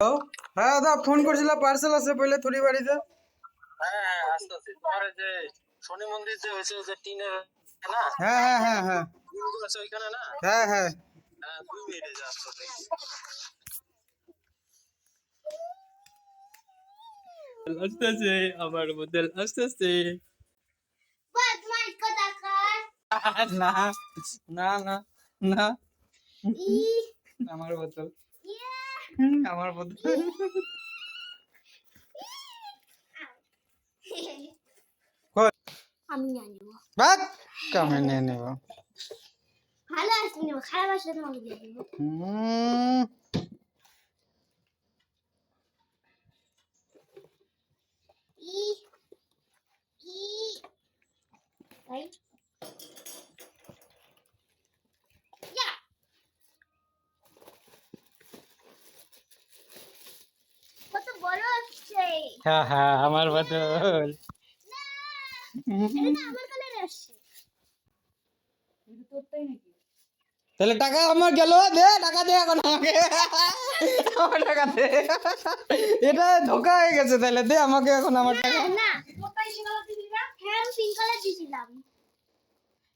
হ্যাঁ দাদা ফোন করছিল, পার্সেল আছে বলে থুড়ি বাড়িতে। হ্যাঁ হ্যাঁ আসতেছি। তোমার এই যে শনি মন্দির যে হয়েছে যে টিনের না, হ্যাঁ হ্যাঁ হ্যাঁ হ্যাঁ রুমগুলো আছে ওইখানে না। হ্যাঁ হ্যাঁ হ্যাঁ 2 মিনিটে যা আসতেছে। আসতেছে আমার বোতল আসতেছে। না না না না আমার বোতল, আমার বোতল। আমি নিয়ে নেবো। বাদ কামে নিয়ে নেব। ভালো আসলে নেবো, খারাপ আসলে তোমাকে দিয়ে দেবো। ই ই ভাই ইয়া কত বড় হচ্ছে। হ্যাঁ হ্যাঁ আমার বোতল। না এটা তো আমার কালারে আসছে। এটা তোরটাই নাকি? তাহলে টাকা আমার গেল, দে টাকা দে এখন আমাকে, আমার টাকা দে। এটা ধোকা হয়ে গেছে, তাহলে দে আমাকে এখন আমার টাকা। না তোরটাই সে কালার দিছিস না? হ্যাঁ আমি পিঙ্ক কালার দিছিলাম।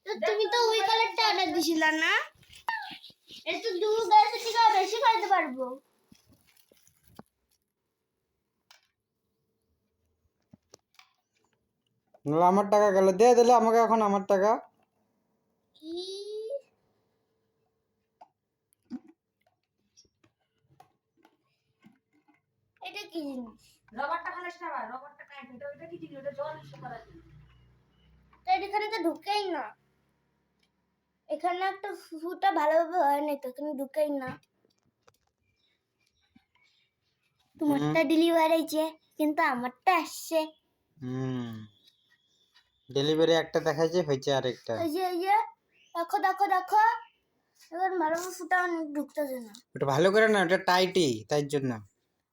তো তুমি তো ওই কালারটা অর্ডার দিছিলা না? এটা তো দূর গাড়িতে থেকে বেশি খাইতে পারবো। নাহলে আমার টাকা গেল, দে দিলে আমাকে এখন আমার টাকা। কি এটা কি জিনিস? রবারটা খালাস না, রবারটা কাট, এটা কি জিনিস? ওটা জল মিশে করা জিনিস। তো এখানে তো ঢুকেই না। এখানে একটা ফুটা ভালোভাবে হয় না, তো এখানে ঢুকেই না। তোমারটা ডেলিভারি হয়েছে কিন্তু আমারটা আসছে। ডেলিভারি একটা দেখাইছে, হয়েছে আরেকটা। এই যে দেখো দেখো দেখো, এখন ভালোভাবে ফুটা ঢুকতেছে না। ওটা ভালো করে না, ওটা টাইটই, তাই জন্য।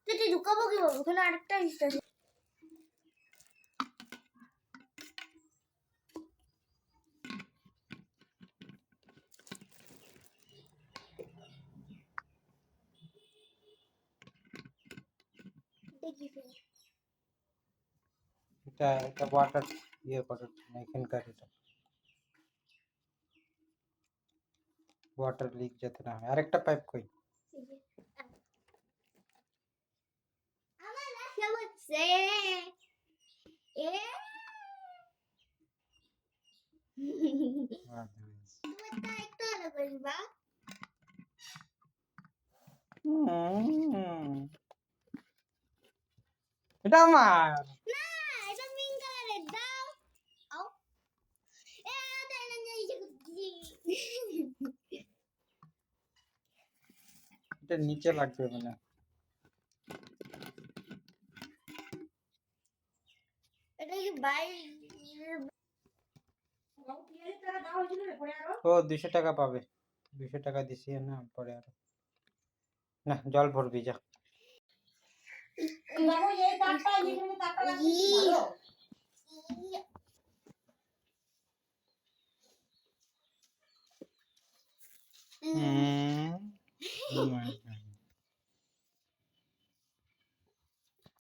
তো তুই ঢুকাবো কিভাবে? ওখানে আরেকটা আসতেছে। দেখি এটা এটা ওয়াটার ইয়ে করে এখানকার, এটা ওয়াটার লিক যাতে না হয়। আরেকটা পাইপ কই? আমার আসা হচ্ছে এ তোমারটা একটু আলাদা করবা। এটা আমার। না এটা পিঙ্ক কালারের দাও। আও এ তাই না যাই এটা নিচে লাগবে মানে। এটা কি বাই টাকা দেওয়া হয়েছিল রে পরে আরো। ও 200 টাকা পাবে, 200 টাকা দিছি না পরে আরো। না জল ভরবি যা। বাবু এই তারটা এখানে তারটা লাগিয়ে ভালো। Oh my